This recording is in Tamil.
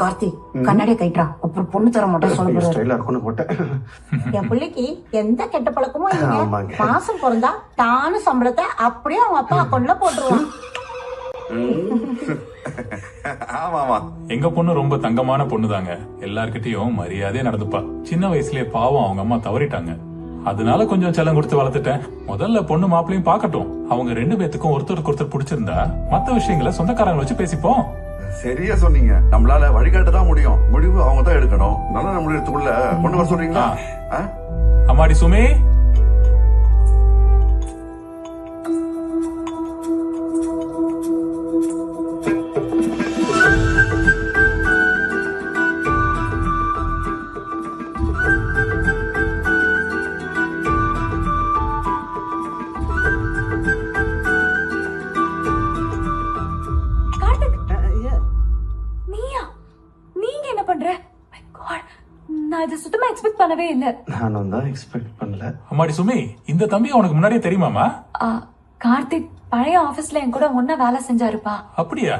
கார்த்தி கண்ணாடியை கைட்டா அப்புறம் பொண்ணு தர மாட்டேன் சொல்ல போட்டேன். என் பிள்ளைக்கு எந்த கெட்ட பழக்கமும் இல்லைங்க. மாசம் பிறந்தா தானு சம்பளத்தை அப்படியே அவங்க அப்பா அக்கௌண்ட்ல போட்டுருவான். எங்க பொண்ணு ரொம்ப தங்கமான பொண்ணுதாங்க. எல்லார்கிட்டயும் மரியாதையா நடந்துப்பா. சின்ன வயசுலயே பாவம் அவங்க அம்மா தவறிட்டாங்க. அதனால கொஞ்சம் செல்லம் கொடுத்து வளர்த்துட்டேன். முதல்ல பொண்ணு மாப்பிளையும் பாக்கட்டும். அவங்க 2 பேத்துக்கும் ஒருத்தருக்கு ஒருத்தர் பிடிச்சிருந்தா மத்த விஷயங்களை சொந்தக்காரங்களை வச்சு பேசிப்போம். சரியா சொன்னீங்க. நம்மளால வழிகாட்ட தான் முடியும். முடிவு அவங்க தான் எடுக்கணும். நல்ல முடிவுக்குள்ள கொண்டு வர சொல்றீங்களா? அம்மாடி சுமே, அம்மாடி சுமி, இந்த தம்பி உனக்கு முன்னாடியே தெரியுமாமா? கார்த்திக் பழைய ஆபீஸ்ல என் கூட ஒன்னா வேலை செஞ்சாருப்பா. அப்படியா?